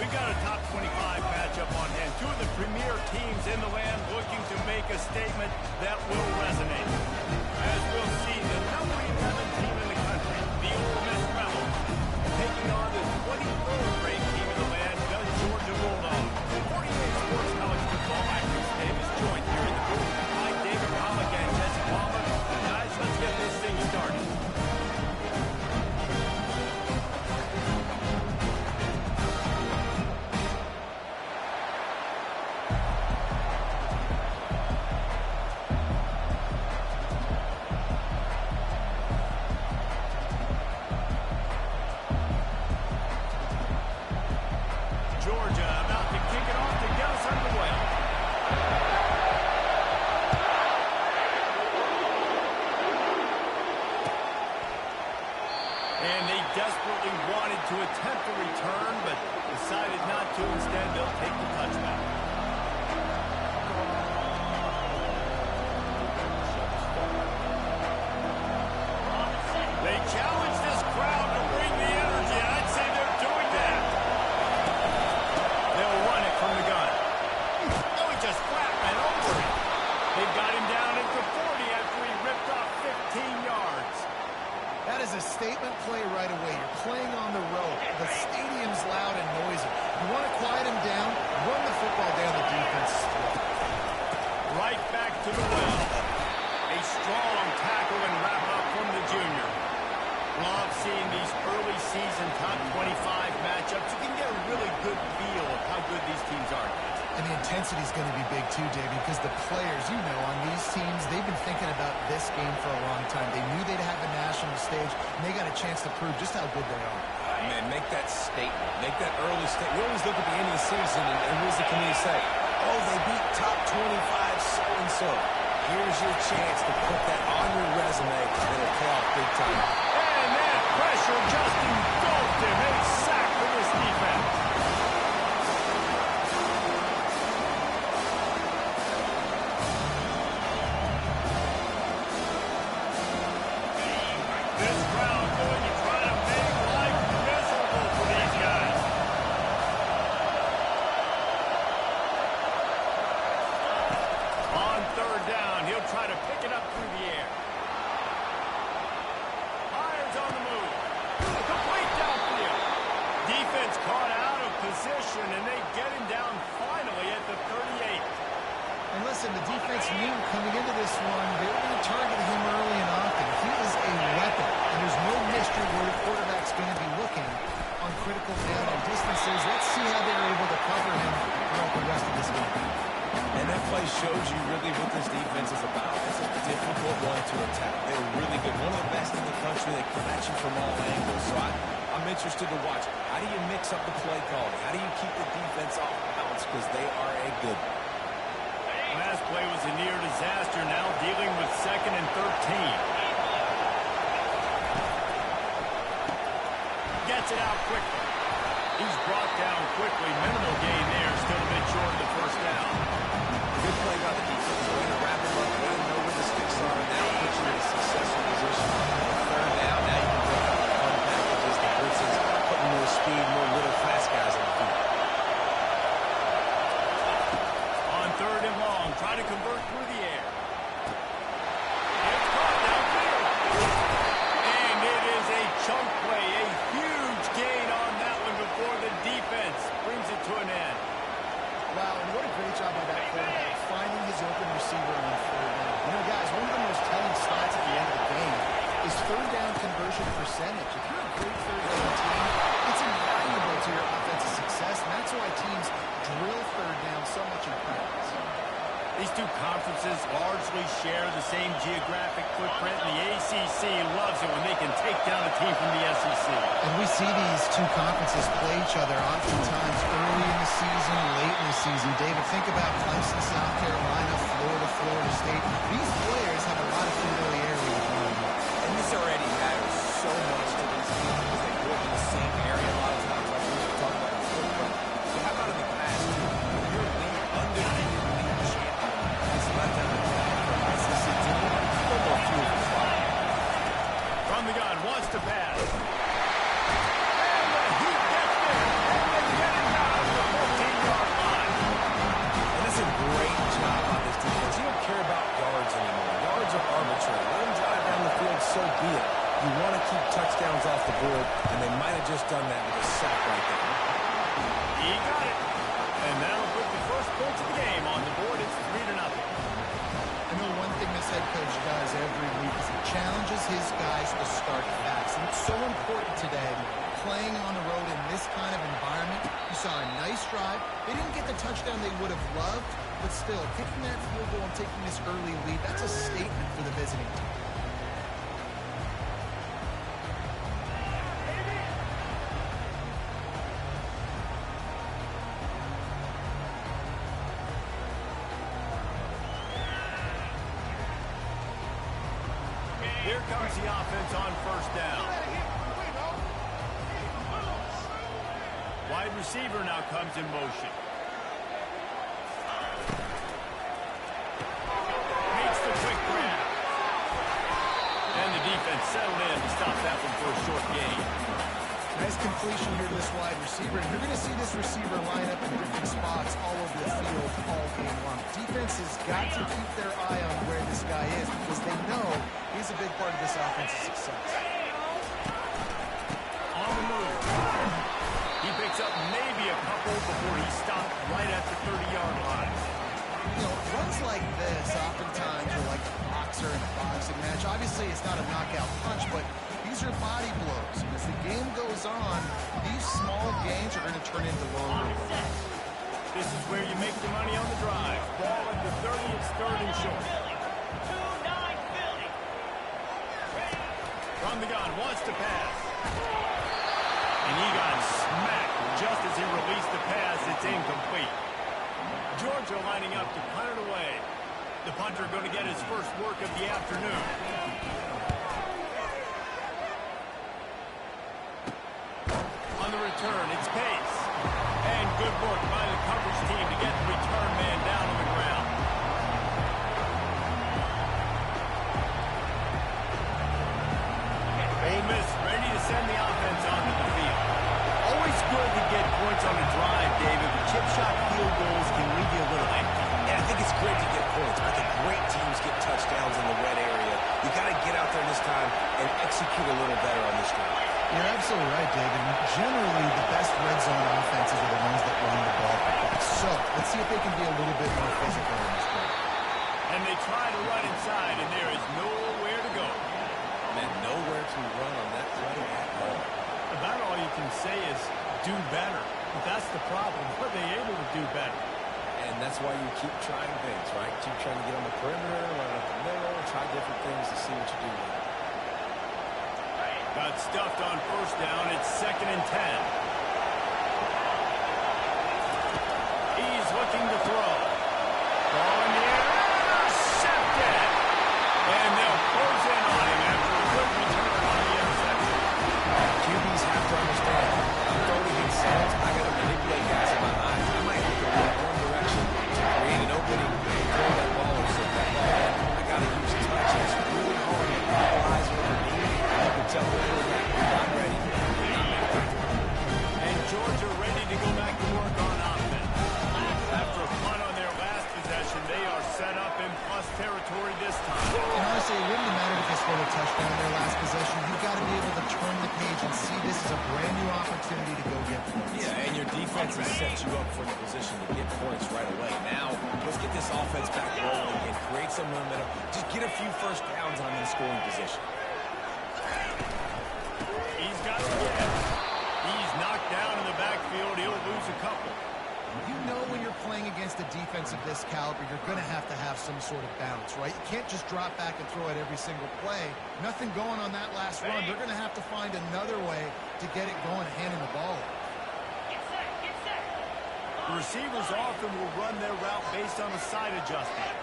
We've got a top 25 matchup on hand. Two of the premier teams in the land looking to make a statement that will resonate. As we'll see, the number 11 team in the country, the Ole Miss Rebels, taking on the 23rd ranked team in the land, the Georgia Bulldogs. 48 Sports College Football Acting State is joined here in the booth by David Pollack and Jesse Palmer. Guys, let's get this thing started. And they desperately wanted to attempt a return, but decided not to. Instead, they'll take the touchback. They challenge this crowd to bring the energy, and I'd say they're doing that. They'll run it from the gun. Oh, he just ran over it. They've got him down at the 40 after he ripped off 15 yards. That is a statement play right away. You're playing on the road. The stadium's loud and noisy. You want to quiet him down, run the football down the defense. Right back to the well. A strong tackle and wrap-up from the junior. Love seeing these early season top 25 matchups. You can get a really good feel of how good these teams are. And the intensity is going to be big too, David, because the players, you know, on these teams, they've been thinking about this game for a long time. They knew they'd have a national stage, and they got a chance to prove just how good they are. Man, make that statement. Make that early statement. We always look at the end of the season, and what does the community say? Oh, they beat top 25 so-and-so. Here's your chance to put that on your resume, and it'll pay off big time. And that pressure just engulfed him. A sack for this defense. This crowd going to try to make life miserable for these guys. On third down, he'll try to pick it up through the air. Fires on the move. Complete downfield. Defense caught out of position, and they get him down finally at the 38. And listen, the defense knew coming into this one, they were going to target him early and often. He is a weapon, and there's no mystery where the quarterback's going to be looking on critical down and distances. Let's see how they're able to cover him throughout the rest of this game. And that play shows you really what this defense is about. It's a difficult one to attack. They're really good. One of the best in the country. They come at you from all angles. So I'm interested to watch. How do you mix up the play calling? How do you keep the defense off balance? Because they are a good one. Last play was a near disaster, now dealing with 2nd and 13. Gets it out quickly. He's brought down quickly. Minimal gain there, still a bit short of the first down. Good play by the defense. Way to wrap him up, way to know where the sticks are, and now put you in a successful position. Third down, now you can break out the fun packages, the blitzes, putting more speed, more little fast guys on the field. Third and long, try to convert through the air. It's caught downfield. And it is a chunk play, a huge gain on that one before the defense brings it to an end. Wow, and what a great job by that quarterback, finding his open receiver on third down. You know, guys, one of the most telling stats at the end of the game is third down conversion percentage. If you're a great third down team, it's invaluable to your offensive success, and that's why teams drill third down so much in practice. These two conferences largely share the same geographic footprint, and the ACC loves it when they can take down a team from the SEC. And we see these two conferences play each other oftentimes early in the season, late in the season. David, think about Clemson, South Carolina, Florida, Florida State. These players have a lot of familiarity with one another. And this already matters so much to these teams because they grew up in the same area a lot of times, like we were talking about before. But how about in the past? When you're a league undefeated league champion, it's left out of the SEC team, a little more fuel for fire. From the gun, wants to pass. And he gets there. And they get him down just done that with a sack right there. He got it. And that'll put the first points of the game on the board. It's 3-0. I know one thing this head coach does every week is he challenges his guys to start fast. And it's so important today, playing on the road in this kind of environment. You saw a nice drive. They didn't get the touchdown they would have loved, but still, kicking that field goal and taking this early lead, that's a statement for the visiting team. Here comes the offense on first down. Wide receiver now comes in motion. Makes the quick grab. And the defense settled in to stop that one for a short gain. Nice completion here to this wide receiver. And you're going to see this receiver line up in different spots all over the field all game long. Defense has got to keep their eye on where this guy is because they know he's a big part of this offense's success. On the move. He picks up maybe a couple before he stopped right at the 30-yard line. You know, runs like this oftentimes are like a boxer in a boxing match. Obviously, it's not a knockout punch, but these are body blows. And as the game goes on, these small gains are going to turn into longer ones. This is where you make the money on the drive. Ball at the 30, it's third and short. From the gun, wants to pass. And he got smacked just as he released the pass. It's incomplete. Georgia lining up to punt it away. The punter going to get his first work of the afternoon. On the return, it's Pace. And good work by the coverage team to get the return man down on the ground. Ole Miss ready to send the offense onto the field. Always good to get points on the drive, David, but chip shot field goals can leave you a little empty. Yeah, I think it's great to get points, but the great teams get touchdowns in the red area. You got to get out there this time and execute a little better on this drive. You're absolutely right, David. Generally, the best red zone offenses are the ones that run the ball quick. So, let's see if they can be a little bit more physical in this game. And they try to run inside, and there is nowhere to go. And nowhere to run on that play at all. About all you can say is do better. But that's the problem. Are they able to do better? And that's why you keep trying things, right? Keep trying to get on the perimeter, run up the middle, try different things to see what you do with it. Got stuffed on first down. It's 2nd and 10. He's looking to throw. Ball in the air. Intercepted. And they'll close in on him after a good return on the interception. QBs have to understand. I'm throwing against zones. I got to manipulate guys in my eyes. I might have to run one direction to create an opening, throw that ball or sit that ball in. I got to use touch. It's really hard to get all eyes over me. You can tell they're not ready. And Georgia ready to go back to work on offense. After a punt on their last possession, they are set up in plus territory this time. And honestly, it wouldn't have mattered if they scored a touchdown in their last possession. You've got to be able to turn the page and see this as a brand new opportunity to go get points. Yeah, and your defense has set you up for the position to get points right away. Now, let's get this offense back rolling and create some momentum. Just get a few first downs on the scoring position. He's got it again. He's knocked down in the backfield. He'll lose a couple. You know when you're playing against a defense of this caliber, you're going to have some sort of balance, right? You can't just drop back and throw it every single play. Nothing going on that last run. They're going to have to find another way to get it going, handing the ball. The receivers often will run their route based on a side adjustment.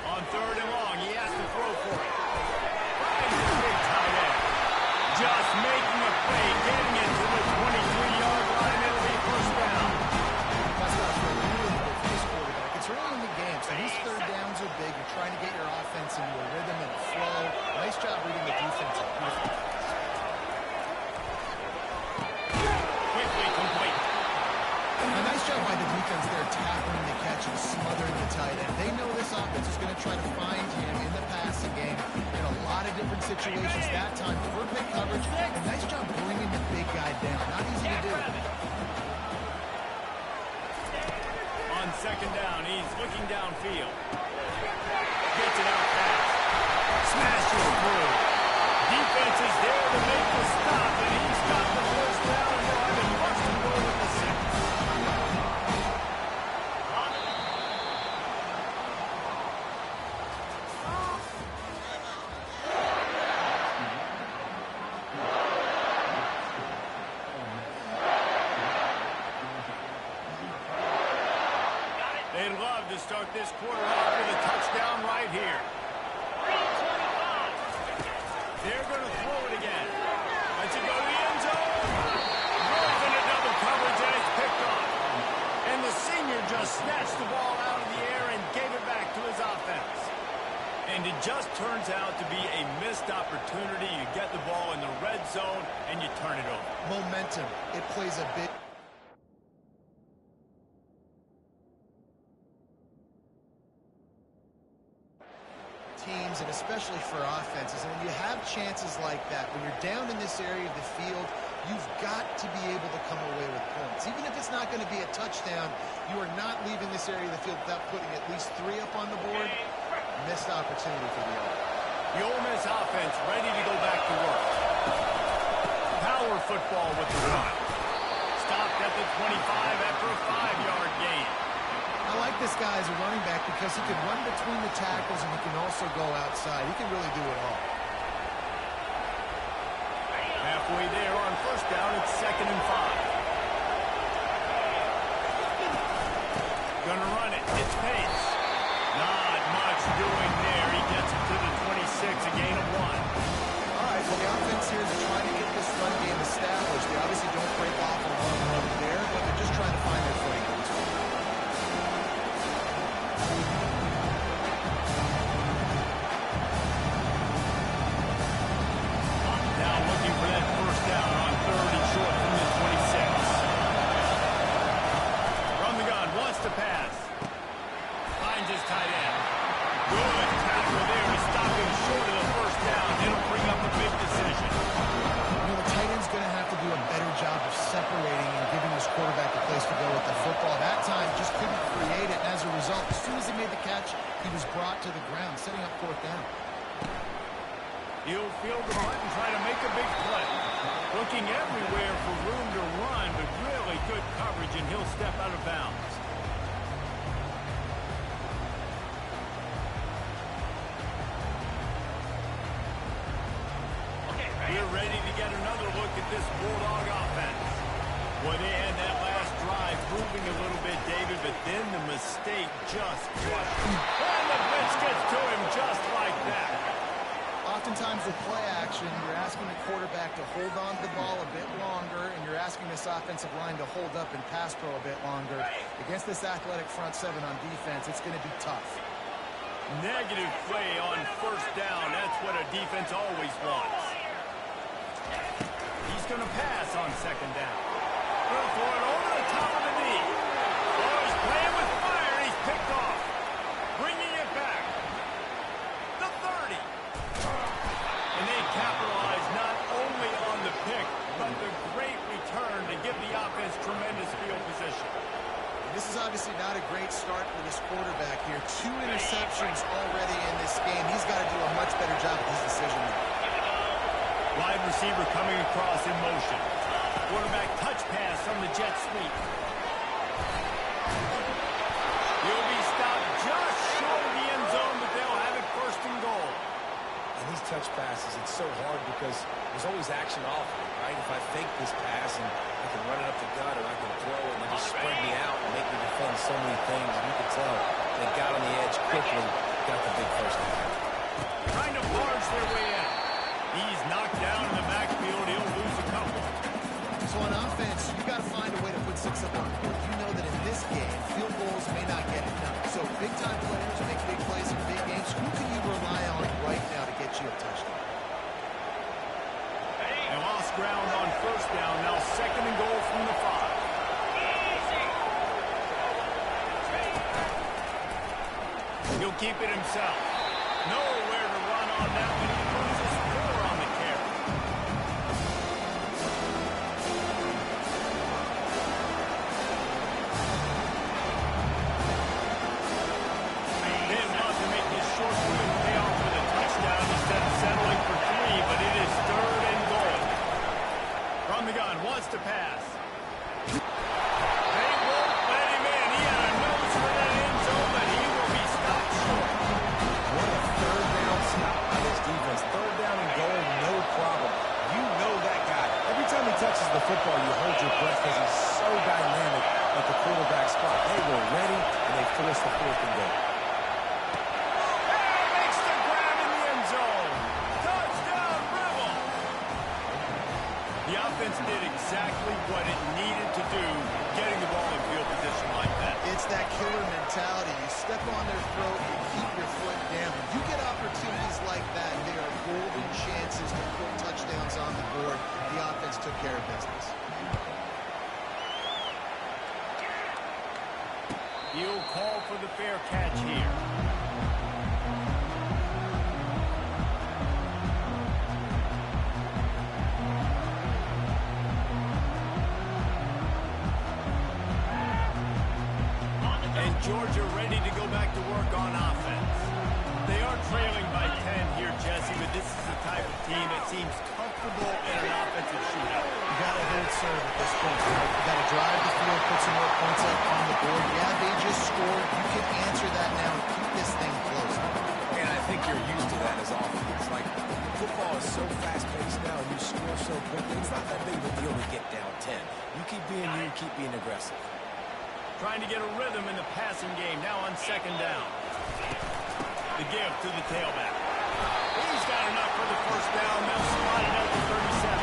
On 3rd and long, he has to throw for it. Finds the big tight end. Just making a play, getting it to the 23-yard line. It'll be first down. That's not for really good for this quarterback. It's early in the game, so these third downs are big. You're trying to get your offense into a rhythm and a flow. Nice job reading the defense. Quickly complete. A nice job job by the defense there tackling the catch and smothering the tight end. They know this offense is going to try to find him in the passing game in a lot of different situations. That time, perfect coverage. A nice job bringing the big guy down. Not easy to do. On second down, he's looking downfield. Gets it out fast. Smashes through. Defense is there to make the stop, and he's got the first down, and they'll have a first and goal with the 6. They'd love to start this quarter off with a touchdown right here. They're going to throw it again. Lets it go to the end zone. Rolls into double coverage, and it's picked off. And the senior just snatched the ball out of the air and gave it back to his offense. And it just turns out to be a missed opportunity. You get the ball in the red zone, and you turn it over. Momentum. It plays a big... teams, and especially for offenses. And when you have chances like that, when you're down in this area of the field, you've got to be able to come away with points. Even if it's not going to be a touchdown, you are not leaving this area of the field without putting at least 3 up on the board. Missed opportunity for the Old. The Ole Miss offense ready to go back to work. Power football with the run. Stopped at the 25 after a 5-yard gain. I like this guy as a running back because he can run between the tackles and he can also go outside. He can really do it all. Halfway there on first down, it's 2nd and 5. Gonna run it. It's Pace. Not much doing there. He gets it to the 26, a gain of 1. All right, well, the offense here is trying to get this run game established. They obviously don't break off a long run there, but they're just trying to find their footing. To the ground, setting up 4th down. He'll field the punt and try to make a big play. Looking everywhere for room to run, but really good coverage, and he'll step out of bounds. We're ready to get another look at this Bulldog offense. Well, they had that last drive moving a little bit, David, but then the mistake just crushed him. And the blitz gets to him just like that. Oftentimes with play action, you're asking the quarterback to hold on to the ball a bit longer, and you're asking this offensive line to hold up and pass pro a bit longer. Against this athletic front 7 on defense, it's going to be tough. Negative play on first down. That's what a defense always wants. He's going to pass on 2nd down. Going to throw it over the top of the knee. Oh, he's playing with fire, and he's picked off. Bringing it back. The 30. And they capitalize not only on the pick, but the great return to give the offense tremendous field position. This is obviously not a great start for this quarterback here. 2 interceptions already in this game. He's got to do a much better job with his decision making. Wide receiver coming across in motion. Quarterback touch pass from the jet sweep. He'll be stopped just short of the end zone, but they'll have it 1st and goal. And these touch passes, it's so hard because there's always action off of it, right? If I fake this pass and I can run it up the gut or I can throw it and they just spread me out and make me defend so many things, and you can tell they got on the edge quickly, got the big 1st down. Trying to barge their way in. He's knocked down in the backfield. He'll lose a couple. So on offense, you got to find a way to put 6 up on the board. You know that in this game, field goals may not get it done. So big-time players make big plays in big games. Who can you rely on right now to get you a touchdown? They lost ground on first down. Now 2nd and goal from the 5. keep it himself. Nowhere to run on that one. He loses 4 on the carry. They'd love to make this short field pay off with a touchdown instead of settling for 3, but it is 3rd and goal. From the gun, wants to pass. They won't let him in. He had a nose for that end zone, but he will be stopped short. What a third down stop by this defense. 3rd down and goal, no problem. You know that guy. Every time he touches the football, you hold your breath because he's so dynamic at the quarterback spot. They were ready, and they forced the 4th and goal. Makes the grab in the end zone. Touchdown, Rebel. The offense did exactly what it needed to do, getting the ball in field position like that. It's that killer mentality. You step on their throat, you keep your foot down. When you get opportunities like that, they are golden chances to put touchdowns on the board. The offense took care of business. He'll call for the fair catch here. And Georgia ready to go back to work on offense. They are trailing by 10 here, Jesse, but this is the type of team that seems comfortable in an offensive shootout. You got to hold serve at this point. You got to drive the field, put some more points up on the board. Yeah, they just scored. You can answer that now and keep this thing close. And I think you're used to that as offense. Like, football is so fast-paced now, and you score so quickly. It's not that big of a deal to get down 10. You keep being aggressive. Trying to get a rhythm in the passing game now on 2nd down. The give to the tailback. He's got enough for the 1st down. They'll slide it out to 37.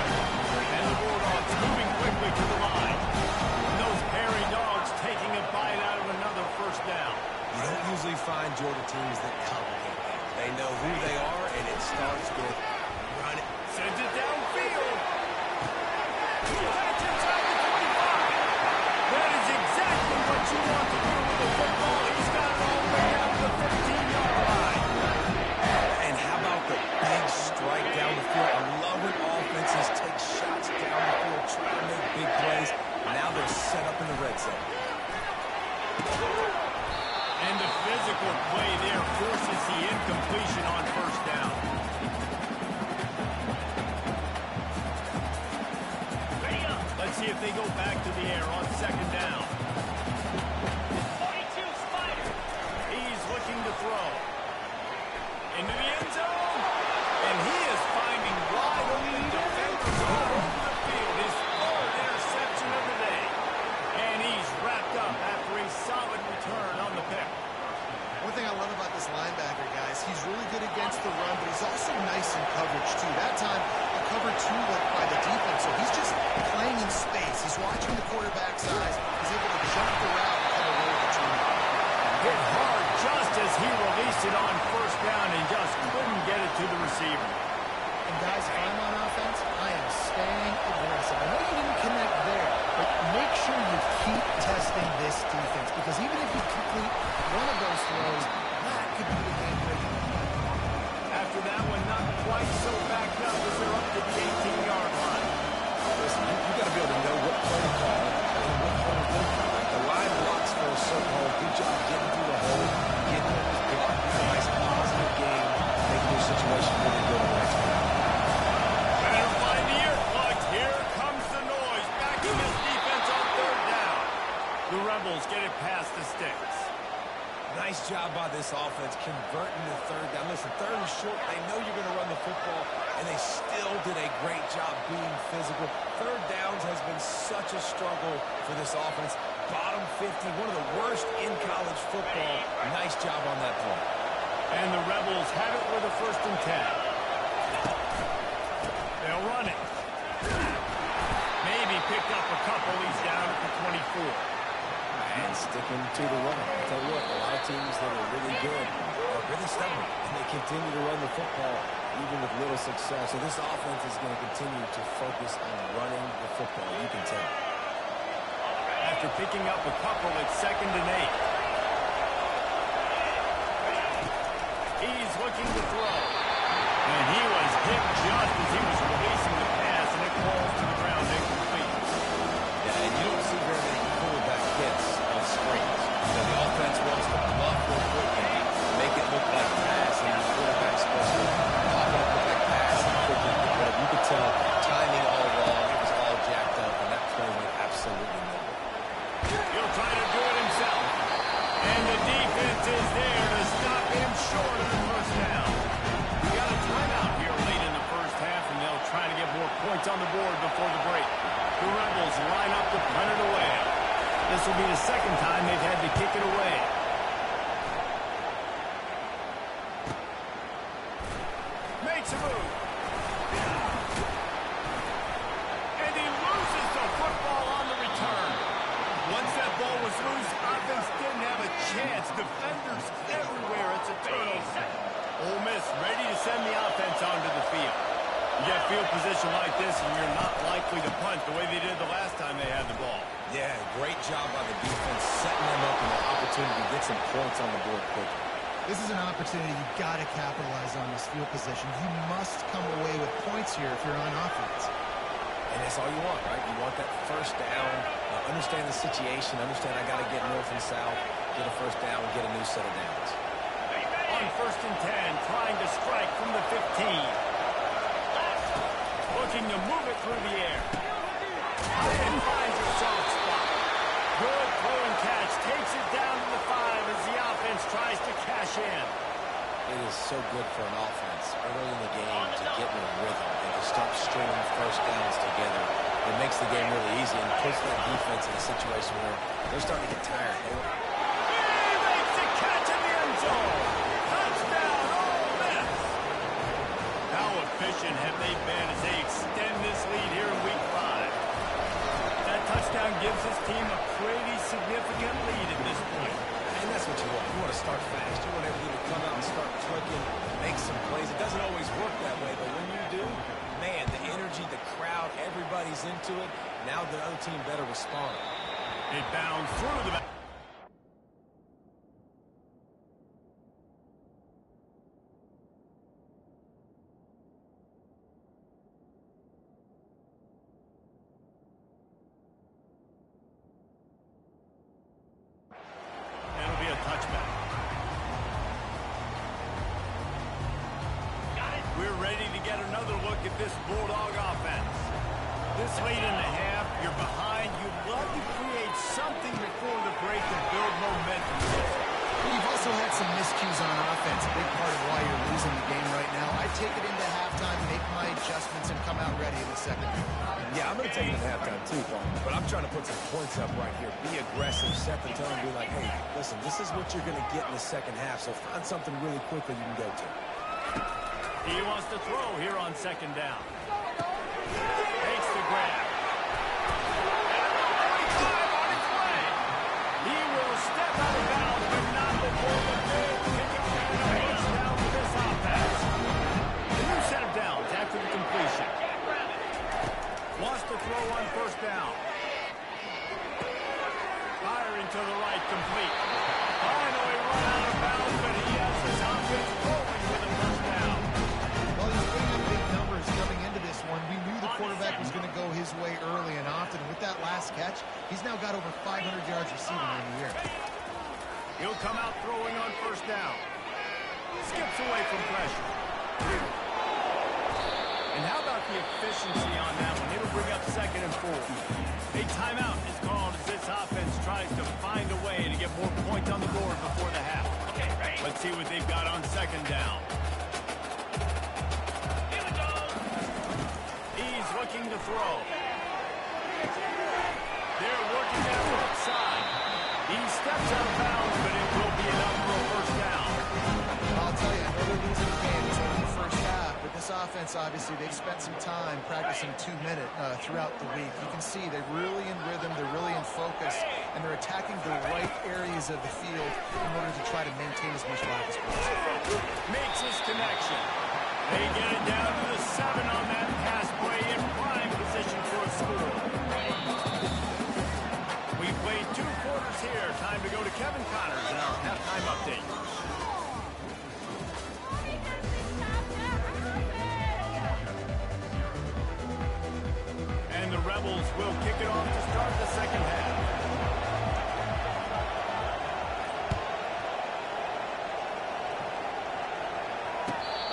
And the Bulldogs moving quickly to the line. And those hairy dogs taking a bite out of another 1st down. You don't usually find Georgia teams that complicate things. They know who they are, and it starts with run it. Sends it downfield. That's inside the 25. That is exactly what you want to do with the football. He's got it all the way down to the 15-yard line. And how about the big strike down the field? I love when offenses take shots down the field, try to make big plays. Now they're set up in the red zone. And the physical play there forces the incompletion on 1st down. Let's see if they go back to the air on 2nd down. 42 Spider. He's looking to throw. Into the end zone. And he is finding wide open defenders all over the field. His 3rd interception of the day. And he's wrapped up after a solid return on the pick. One thing I love about this linebacker, guys, he's really good against the run, but he's also nice in coverage, too. That time, a cover 2 look by the defense, so he's just playing in space. He's watching the quarterback's eyes. He's able to jump the route and kind of roll the team. Hit hard just as he released it on 1st down and just couldn't get it to the receiver. And, guys, if I'm on offense, I am staying aggressive. I know you didn't connect there, but make sure you keep testing this defense, because even if you complete one of those throws, that could be the game breaker. After that one, not quite so backed up as they're up to the 18-yard line. Listen, you got to be able to know what play to call and what play to do. The line blocks for a certain hole. Good job getting through the hole, getting it was blocked. It's a nice positive game, making your situation really good on the next round. Better find the earplugs. Here comes the noise. Backing this defense on 3rd down. The Rebels get it past the sticks. Nice job by this offense converting the 3rd down. Listen, 3rd and short, they know you're going to run the football, and they still did a great job being physical. 3rd downs has been such a struggle for this offense. Bottom 50, one of the worst in college football. Nice job on that play. And the Rebels have it with a 1st and 10. They'll run it. Maybe pick up a couple. He's down at the 24. And sticking to the run. I'll tell you what, a lot of teams that are really good are really stubborn, and they continue to run the football even with little success. So this offense is going to continue to focus on running the football. You can tell. After picking up a couple, it's 2nd and 8. looking to throw. And he was hit just as he was releasing the pass, and it falls to the ground incomplete. Yeah, and you don't see very many quarterback hits on screens. You know, the offense wants to bluff real quick and make it look like pass, and the quarterback's supposed to pop up with that pass and quickly pick it up. You could tell timing all wrong. It was all jacked up, and that play went absolutely nowhere. He'll try to do it himself. And the defense is there to stop him short of the first down. We got a timeout here late in the first half, and they'll try to get more points on the board before the break. The Rebels line up to punt it away. This will be the second time they've had to kick it away. Makes a move. And he loses the football on the return. Once that ball was loose, offense didn't have a chance. Defenders everywhere. It's a turnover. Ole Miss ready to send the offense onto the field. You get field position like this, and you're not likely to punt the way they did the last time they had the ball. Yeah, great job by the defense, setting them up in the opportunity to get some points on the board quickly. This is an opportunity you've got to capitalize on this field position. You must come away with points here if you're on offense. And that's all you want, right? You want that first down, understand the situation, understand I got to get north and south, get a first down, get a new set of downs. On 1st and 10, trying to strike from the 15. Looking to move it through the air. And finds a soft spot. Good throw and catch. Takes it down to the 5 as the offense tries to cash in. It is so good for an offense early in the game to get in a rhythm and to start stringing first downs together. It makes the game really easy and puts that defense in a situation where they're starting to get tired. He makes the catch in the end zone. Touchdown, Ole Miss. How efficient have they been as they extend this lead here in Week 5? That touchdown gives his team a pretty significant lead at this point. And that's what you want. You want to start fast. You want everybody to come out and start clicking, make some plays. It doesn't always work that way, but when you do, man, the energy, the crowd, everybody's into it. Now the other team better respond. It bounds through the back. It'll be a touchback. We're ready to get another look at this Bulldog offense. This late in the half, you're behind. You'd love to create something before the break and build momentum. You've also had some miscues on offense, a big part of why you're losing the game right now. I take it into halftime, make my adjustments, and come out ready in the second half. Yeah, I'm going to take it at halftime too, Paul. But I'm trying to put some points up right here. Be aggressive, set the tone, be like, hey, listen, this is what you're going to get in the second half, so find something really quickly you can go to. He wants to throw here on 2nd down. Takes the grab. On its way. He will step out of bounds, but not before the big pickup and a touchdown for this offense. A new set of downs after the completion. Wants to throw on 1st down. Firing to the right, complete. Finally run out of bounds, but he has his offense rolling with a 1st down. Well, he's putting up big numbers coming into this one. We knew the quarterback was going to go his way early and often. With that last catch, he's now got over 500 yards receiving in the year. He'll come out throwing on 1st down. Skips away from pressure. And how about the efficiency on that one? It'll bring up 2nd and 4. A timeout is called as this offense tries to find a way to get more points on the board before the half. Okay, right. Let's see what they've got on 2nd down. Here we go. He's looking to throw. They're working that right side. He steps out of bounds, but it will be enough for a 1st down. I'll tell you, I know they're losing the game. It's only the first half, but this offense, obviously, they've spent some time practicing 2-minute throughout the week. You can see they're really in rhythm, they're really in focus, and they're attacking the right areas of the field in order to try to maintain as much clock as possible. Makes his connection. They get it down to the 7 on that pass play in prime position for a score. We played 2 quarters here. Time to go to Kevin Connors in our halftime update. Rebels will kick it off to start the second half.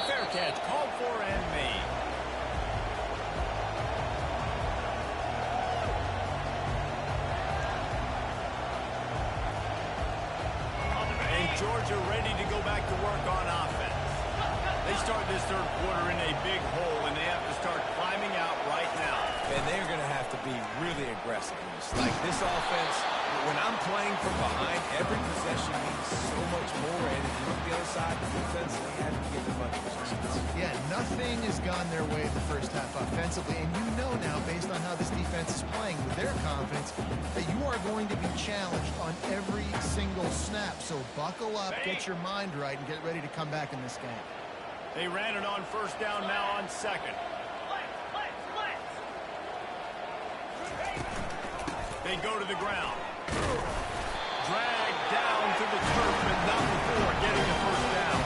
Fair catch called for and made. And Georgia ready to go back to work on offense. They start this third quarter in a big hole, and they have to start climbing out right now. And they're going to have to be really aggressive. Like this offense, when I'm playing from behind, every possession means so much more. And if you look the other side, the defense, they haven't given much resistance. Yeah, nothing has gone their way the first half offensively. And you know now, based on how this defense is playing with their confidence, that you are going to be challenged on every single snap. So buckle up, get your mind right, and get ready to come back in this game. They ran it on first down, now on second. They go to the ground. Dragged down to the turf, but not before getting the first down.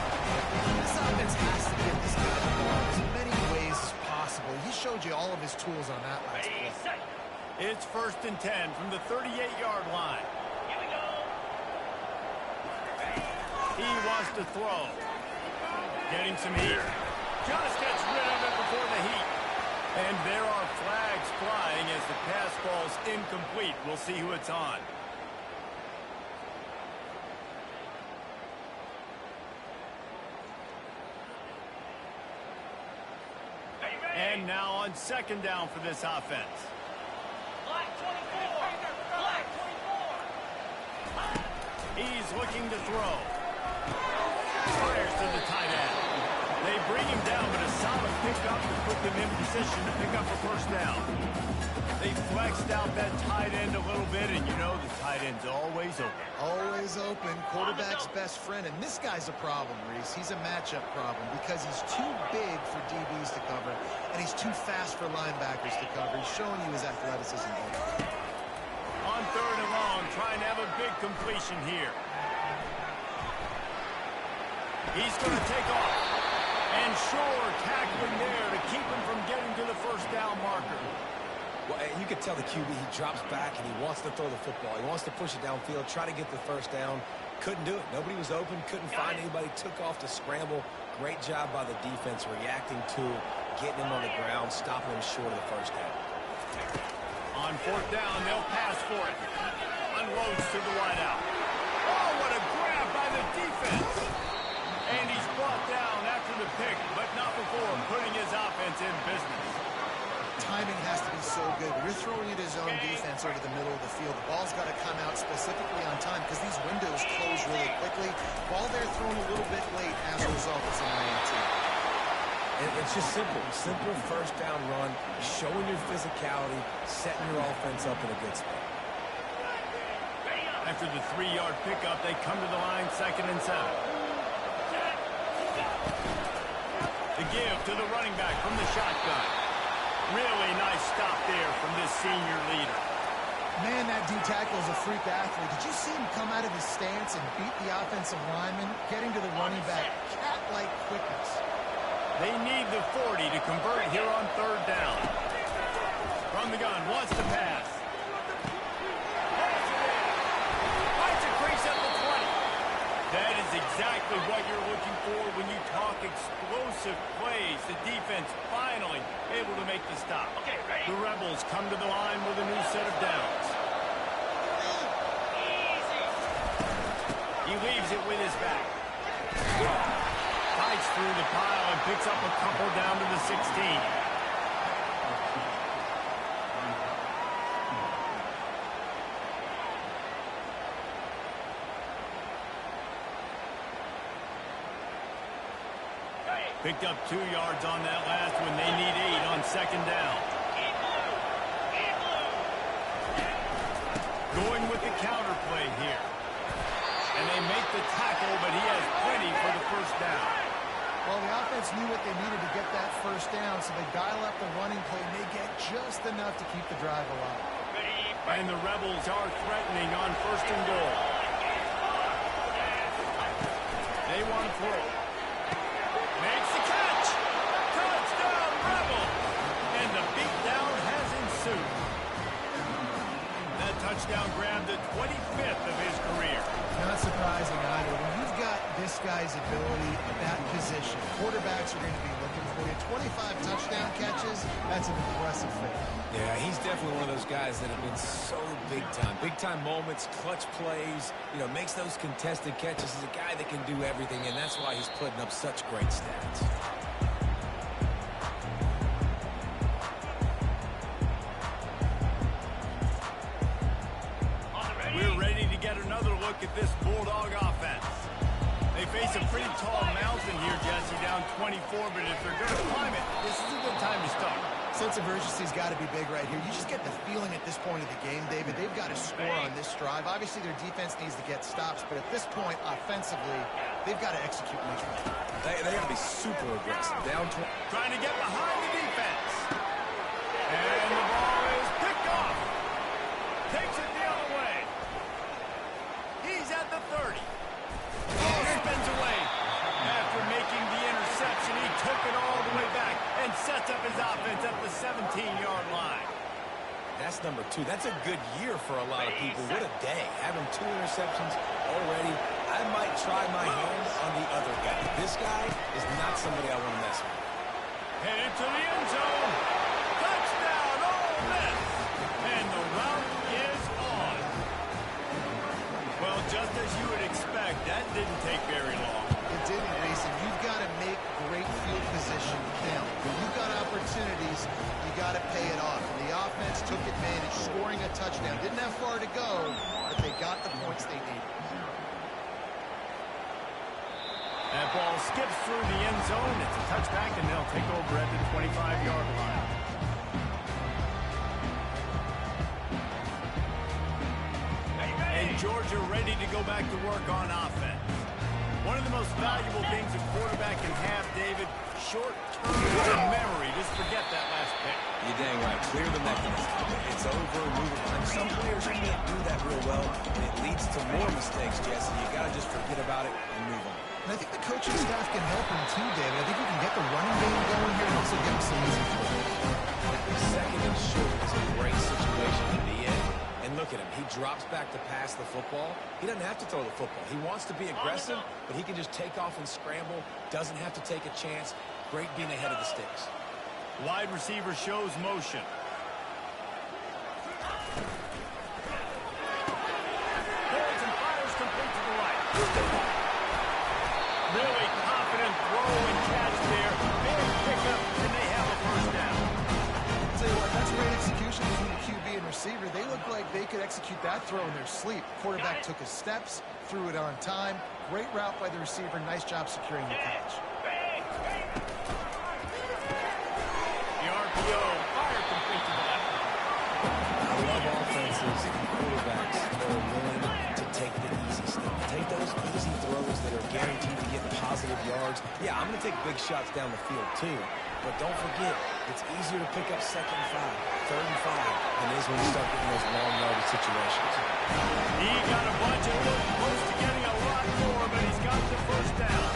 This offense has to get this guy the ball as many ways as possible. He showed you all of his tools on that last play. It's 1st and 10 from the 38-yard line. Here we go. He wants to throw. Getting some heat. Just gets rid of it before the heat. And there are flags flying as the pass falls incomplete. We'll see who it's on. And now on second down for this offense. Black 24. Black 24. He's looking to throw. Fires to the tight end. They bring him down, but a solid pickup to put them in position to pick up a first down. They flexed out that tight end a little bit, and you know the tight end's always open. Always open, quarterback's best friend. And this guy's a problem, Reese. He's a matchup problem because he's too big for DBs to cover, and he's too fast for linebackers to cover. He's showing you his athleticism. On third and long, trying to have a big completion here. He's going to take off. And sure, tackling there to keep him from getting to the first down marker. Well, you could tell the QB, he drops back and he wants to throw the football. He wants to push it downfield, try to get the first down. Couldn't do it. Nobody was open, couldn't find anybody, took off to scramble. Great job by the defense reacting to getting him on the ground, stopping him short of the first down. On fourth down, they'll pass for it. Unloads to the wideout. Oh, what a grab by the defense. And he's brought down after the pick, but not before putting his offense in business. Timing has to be so good. You're throwing at his own defense over the middle of the field. The ball's got to come out specifically on time because these windows close really quickly. Ball there thrown a little bit late. As a result, it's an INT. And it's just simple. Simple first down run, showing your physicality, setting your offense up in a good spot. After the 3-yard pickup, they come to the line 2nd and 7. The give to the running back from the shotgun. Really nice stop there from this senior leader. Man, that D-tackle is a freak athlete. Did you see him come out of his stance and beat the offensive lineman, getting to the running back? Cat-like quickness. They need the 40 to convert here on third down. From the gun, wants to pass. Finds a crease at the 20. That is exactly what you're looking for when you talk explosive plays. The defense finally able to make the stop. The Rebels come to the line with a new set of downs. He leaves it with his back. Fights through the pile and picks up a couple down to the 16. Picked up 2 yards on that last one. They need 8 on second down. Going with the counter play here. And they make the tackle, but he has plenty for the first down. Well, the offense knew what they needed to get that first down, so they dial up the running play, and they get just enough to keep the drive alive. And the Rebels are threatening on 1st and goal. They want to throw. Makes the catch. Touchdown, Rebels. And the beatdown has ensued. guy's ability at that position. Quarterbacks are going to be looking for you. 25 touchdown catches, that's an impressive feat. Yeah, he's definitely one of those guys that have been so big time. Big time moments, clutch plays, makes those contested catches. He's a guy that can do everything, and that's why he's putting up such great stats. We're ready to get another look at this Bulldog offense. They face a pretty tall mountain here, Jesse, down 24, but if they're going to climb it, this is a good time to start. Sense of urgency's got to be big right here. You just get the feeling at this point of the game, David, they've got to score on this drive. Obviously, their defense needs to get stops, but at this point, offensively, they've got to execute much better. They got to be super aggressive. Down Trying to get behind the defense. And the ball is picked off. Takes it the other way. He's at the 30. Ball spins away. After making the interception, he took it all the way back and sets up his offense at the 17-yard line. That's number 2. That's a good year for a lot of people. What a day. Having 2 interceptions already. I might try my hand on the other guy. This guy is not somebody I want to mess with. Headed to the end zone. Touchdown, Ole Miss. And the route is on. Well, just as you would expect, that didn't take very long. It didn't, Reese, and you've got to make great field position count. When you've got opportunities, you got to pay it off. And the offense took advantage, scoring a touchdown. Didn't have far to go, but they got the points they needed. That ball skips through the end zone. It's a touchback, and they'll take over at the 25-yard line. And Georgia ready to go back to work on offense. One of the most valuable things a quarterback can have, David, short-term memory. Just forget that last pick. You're dang right. Clear the mechanism. It's over, move on. Some players can't do that real well, and it leads to more mistakes, Jesse. You got to just forget about it and move on. And I think the coaching staff can help him too, David. I think we can get the running game going here and also give him some easy throws. Second and short is a great situation to be in. And look at him. He drops back to pass the football. He doesn't have to throw the football. He wants to be aggressive, but he can just take off and scramble. Doesn't have to take a chance. Great being ahead of the sticks. Wide receiver shows motion. Holds and fires complete to the right. Really confident throw and catch there. Big pickup, and they have a first down. I'll tell you what, that's great execution between the QB and receiver. They look like they could execute that throw in their sleep. Quarterback took his steps, threw it on time. Great route by the receiver. Nice job securing the catch. The RPO, fire complete to the left. I love offenses and quarterbacks that are willing to take the easy stuff. Take those easy throws that are guaranteed to get positive yards. Yeah, I'm going to take big shots down the field too. But don't forget, it's easier to pick up 2nd and 5, 3rd and 5 than it is when you start getting those long yardage situations. He got a bunch of look close to getting a lot more, but he's got the first down.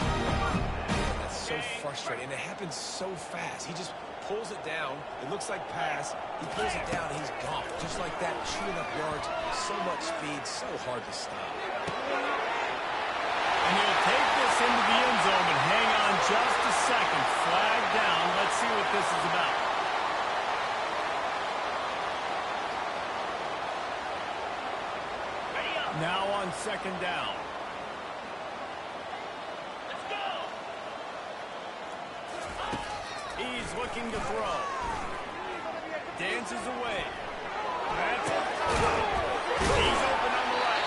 That's so frustrating, and it happens so fast. He just pulls it down. It looks like pass. He pulls it down, and he's gone. Just like that, chewing up yards. So much speed, so hard to stop. And he'll take this into the end zone, but hang on just a second. Flag down. Let's see what this is about. Now on 2nd down. Let's go. He's looking to throw. Dances away. That's it. He's open on the right.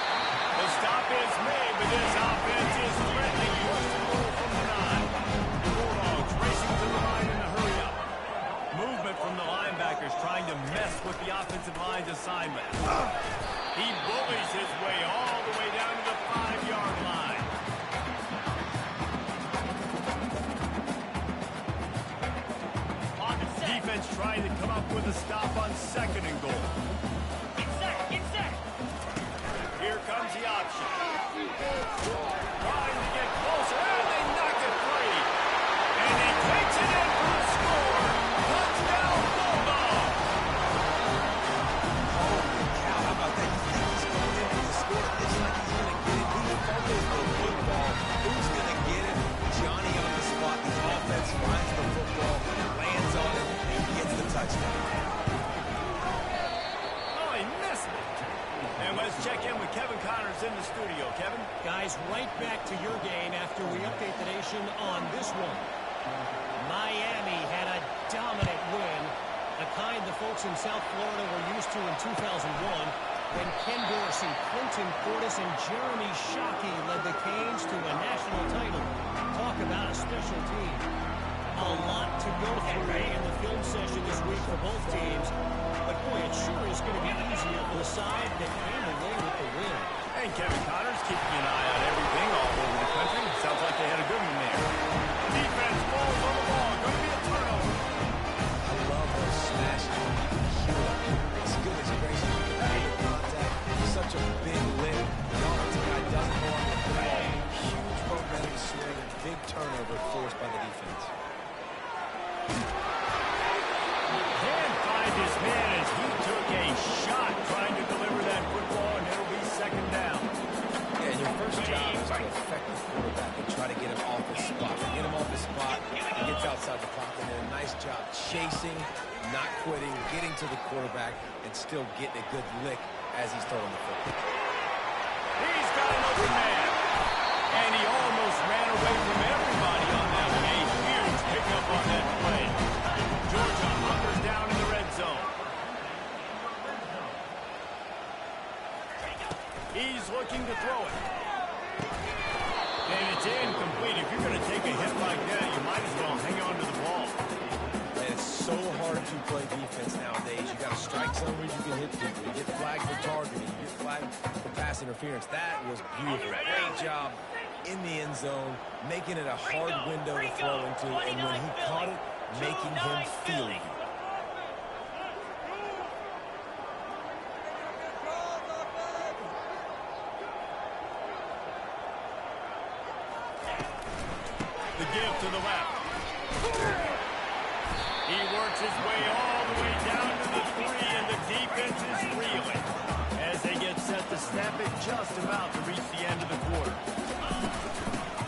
The stop is made, but this offense is threatening. First and goal from the 9. The Bulldogs racing to the line in a hurry-up. Movement from the linebackers trying to mess with the offensive line's assignment. He bullies his way all the way down to the 5-yard line. Defense trying to come up with a stop on 2nd and goal. Get set. Get set. Here comes the option. Trying to get closer, and they knock it free. And he takes it in for the score. Touchdown, Bulldogs. Holy cow, how about that? You think he's going in for the score? It looks like he's going to get it. Who fumbles the football? Who's going to get the studio. Kevin? Guys, right back to your game after we update the nation on this one. Miami had a dominant win, the kind the folks in South Florida were used to in 2001 when Ken Dorsey, Clinton Portis, and Jeremy Shockey led the Canes to a national title. Talk about a special team. A lot to go through in the film session this week for both teams. But boy, it sure is going to be easier for the side that came away with the win. And Kevin Connors keeping an eye on everything all over the country. Sounds like they had a good one there. Defense falls on the ball. Going to be a turnover. I love those smashes. As good as Grayson, you can make contact. Such a big lift. The offensive guy doesn't go on the ball. Huge momentum swing and big turnover forced by the defense. Can't find his man as he took a shot trying to deliver that football, and it'll be second down. Yeah, and your first job is to affect the quarterback and try to get him off his spot. Get him off his spot, he gets outside the clock, and then a nice job chasing, not quitting, getting to the quarterback, and still getting a good lick as he's throwing the football. He's got an open man, and he almost ran away from everybody on that one. A huge pickup on that play. Georgia hunkers down in the red zone. He's looking to throw it. And it's incomplete. If you're going to take a hit like that, you might as well hang on to the ball. And it's so hard to play defense nowadays. You got to strike zone where you can hit people. You get flagged for targeting. You get flagged for pass interference. That was beautiful. Great job in the end zone, making it a hard window to throw into. And when he caught it, making him feel it. The give to the left. He works his way all the way down to the 3, and the defense is reeling as they get set to snap it just about to reach the end of the quarter.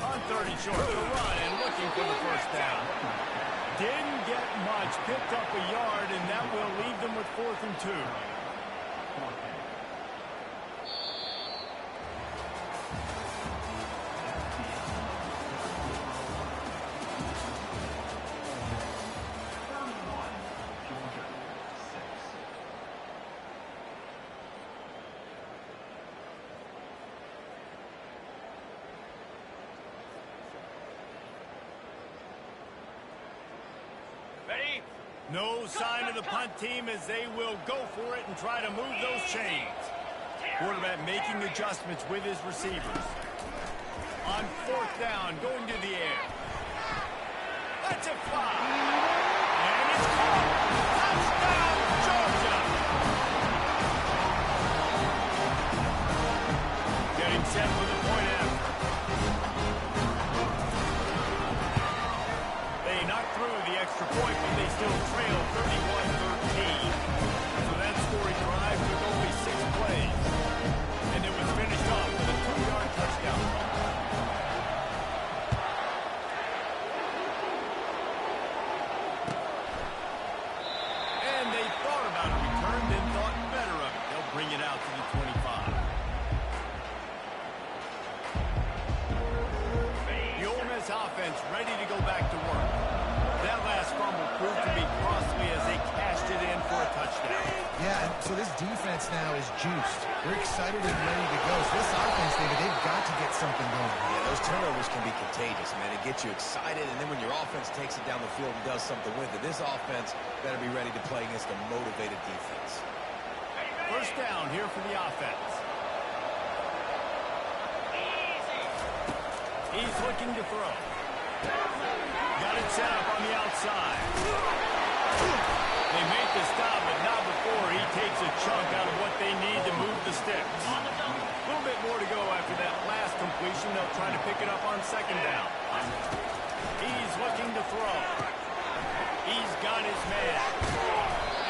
On 30 short, the run and looking for the first down. Didn't get much, picked up a yard, and that will leave them with 4th and 2. Ready? No sign of the punt team as they will go for it and try to move those chains. Quarterback making adjustments with his receivers. On 4th down, going to the air. Let's it fly. And it's caught. Touchdown, Georgia. Getting set for the point after. They knocked through the extra point, but they still trail 31-13. So that scoring drive took only 6 plays. And it was finished off with a 2-yard touchdown run. And they thought about a return, then thought better of it. They'll bring it out to the 25. The Ole Miss offense ready to go back to work. That last fumble proved to be costly as they cashed it in for a touchdown. Yeah, and so this defense now is juiced. They're excited and ready to go. So this offense, David, they've got to get something going. Yeah, those turnovers can be contagious, man. It gets you excited, and then when your offense takes it down the field and does something with it, this offense better be ready to play against a motivated defense. First down here for the offense. He's looking to throw. Got it set up on the outside. They make the stop, but not before he takes a chunk out of what they need to move the sticks. A little bit more to go after that last completion. They'll try to pick it up on 2nd down. He's looking to throw. He's got his man.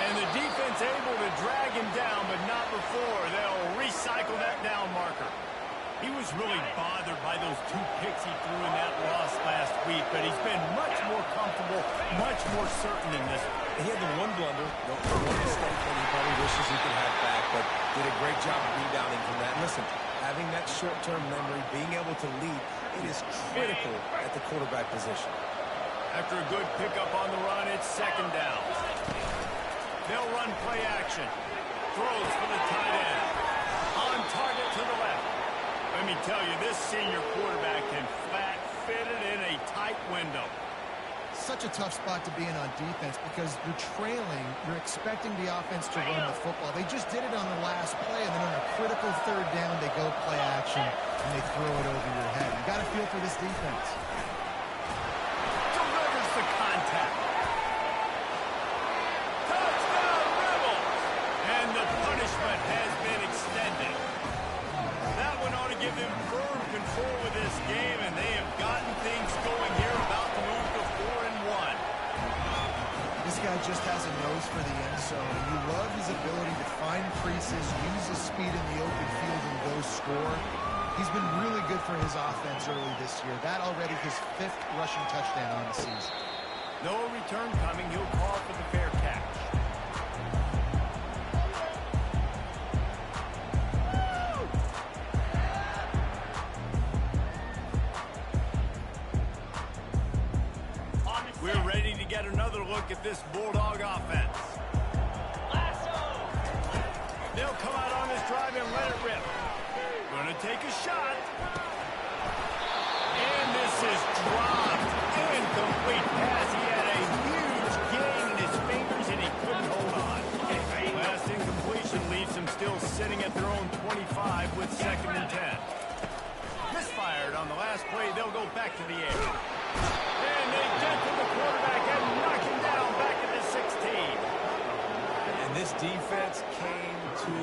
And the defense able to drag him down, but not before. They'll recycle that down marker. He was really bothered by those 2 picks he threw in that loss last week, but he's been much more comfortable, much more certain in this one. He had the one blunder, the one mistake that he probably wishes he could have back, but did a great job of rebounding from that. And listen, Having that short-term memory, being able to lead, it is critical at the quarterback position. After a good pickup on the run, it's second down. They'll run play action. Throws for the tight end. On target to the left. Let me tell you, this senior quarterback can flat fit it in a tight window. Such a tough spot to be in on defense because you're trailing, you're expecting the offense to run the football. They just did it on the last play, and then on a critical third down, they go play action, and they throw it over your head. You got to feel for this defense. Delivers the contact. Touchdown, Rebels! And the punishment has been extended. That one ought to give them firm control of this game, and they have gotten things going here, about to move to 4-1. This guy just has a nose for the end zone, and you love his ability to find creases, use his speed in the open field, and go score. He's been really good for his offense early this year. That already his 5th rushing touchdown on the season. No return coming. He'll call for the fair catch. We're ready to get another look at this Bulldog offense. They'll come out on this drive and let it rip. Going to take a shot. And this is dropped. Incomplete pass. He had a huge gain in his fingers and he couldn't hold on. Last incompletion leaves him still sitting at their own 25 with 2nd and 10. Misfired on the last play. They'll go back to the air. And they get to the quarterback and knock him down back at the 16. And this defense came to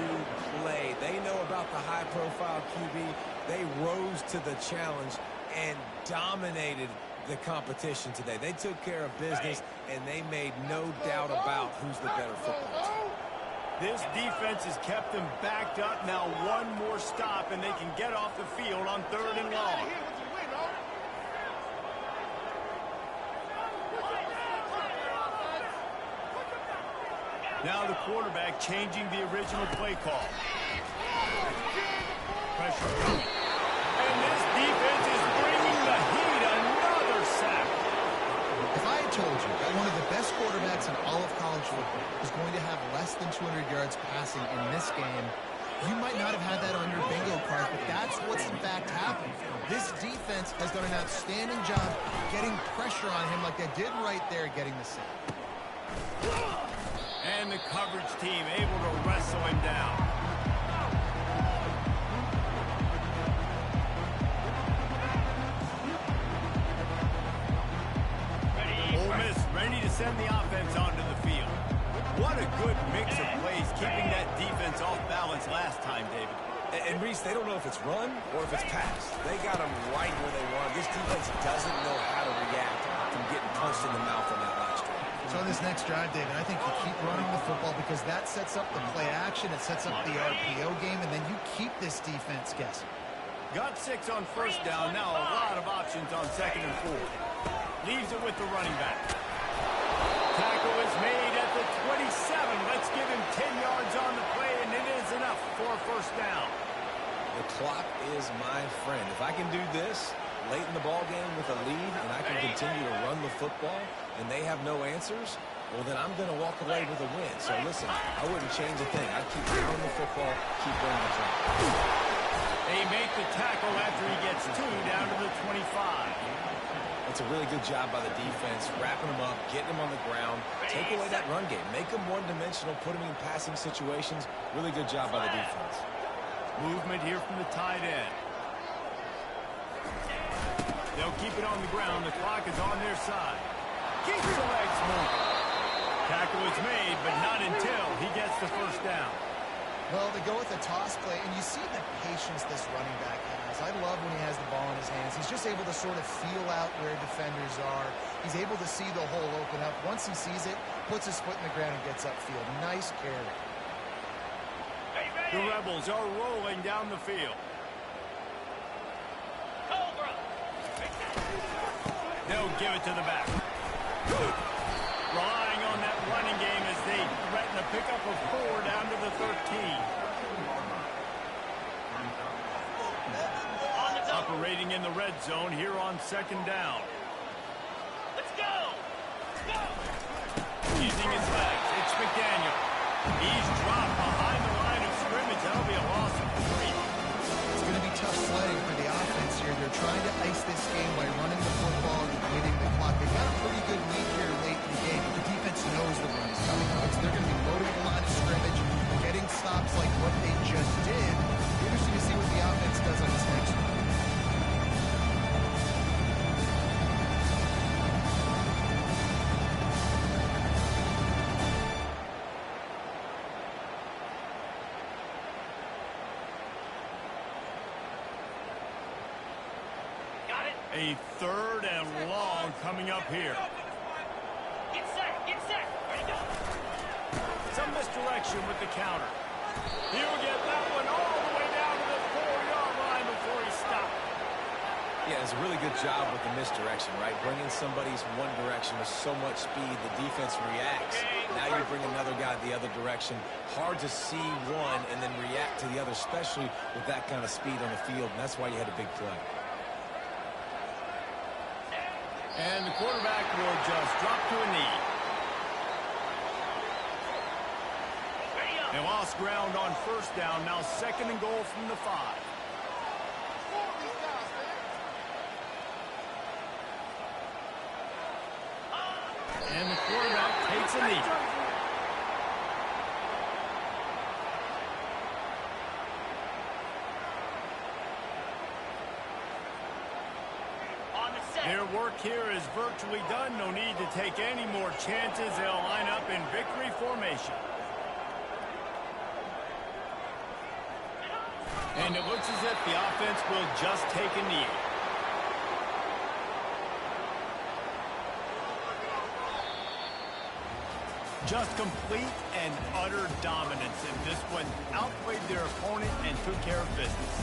play. They know about the high-profile QB. They rose to the challenge and dominated the competition today. They took care of business, and they made no doubt about who's the better football team. This defense has kept them backed up. Now one more stop, and they can get off the field on 3rd and long. Now the quarterback changing the original play call. Pressure coming. And this defense is bringing the heat. Another sack. If I had told you that one of the best quarterbacks in all of college football is going to have less than 200 yards passing in this game, you might not have had that on your bingo card, but that's what's in fact happened. This defense has done an outstanding job getting pressure on him like they did right there, getting the sack. And the coverage team able to wrestle him down. Ole Miss ready to send the offense onto the field. What a good mix of plays, keeping that defense off balance last time, David. And Reese, they don't know if it's run or if it's pass. They got them right where they want. This defense doesn't know how to react from getting punched in the mouth on that last drive. So on this next drive, David, I think you keep running the football because that sets up the play action, it sets up the RPO game, and then you keep this defense guessing. Got 6 on 1st down. Now a lot of options on 2nd and 4th. Leaves it with the running back. Tackle is made at the 27. Let's give him 10 yards on the play, and it is enough for a 1st down. The clock is my friend. If I can do this late in the ball game with a lead and I can continue to run the football and they have no answers, well, then I'm going to walk away with a win. So, listen, I wouldn't change a thing. I'd keep running the football, keep running the drive. They make the tackle after he gets 2 down to the 25. That's a really good job by the defense, wrapping them up, getting them on the ground, take away that run game, make them one-dimensional, put them in passing situations. Really good job by the defense. Movement here from the tight end. They'll keep it on the ground. The clock is on their side. Keeps the legs moving. Tackle is made, but not until he gets the 1st down. Well, they go with a toss play, and you see the patience this running back has. I love when he has the ball in his hands. He's just able to sort of feel out where defenders are. He's able to see the hole open up. Once he sees it, puts his foot in the ground and gets upfield. Nice carry. The Rebels are rolling down the field. They'll give it to the back. Relying on that running game as they threaten a pickup of 4 down to the 13. operating in the red zone here on second down. Let's go! Let's go! Using his legs, it's McDaniel. He's dropped behind the line of scrimmage. That'll be a loss of 3. It's going to be tough sledding for the offense here. They're trying to ice this game by running the football and winning the clock. They've got a pretty good lead here late in the game, but the defense knows the run is coming. So they're going to be loading the line of scrimmage, getting stops like what they just did. Interesting to see what the offense does on this next one. Got it. A third and long coming up here. Get set! Get set! Ready, go! Some misdirection with the counter. He'll get that one all the way down to the 4-yard line before he stopped. Yeah, it's a really good job with the misdirection, right? Bringing somebody's one direction with so much speed, the defense reacts. Now you bring another guy the other direction. Hard to see one and then react to the other, especially with that kind of speed on the field, and that's why you had a big play. And the quarterback will just drop to a knee. Ready up! They lost ground on first down. Now second and goal from the 5. And the quarterback takes a knee. On the set! Their work here is virtually done. No need to take any more chances. They'll line up in victory formation. And it looks as if the offense will just take a knee. Just complete and utter dominance in this one. Outplayed their opponent and took care of business.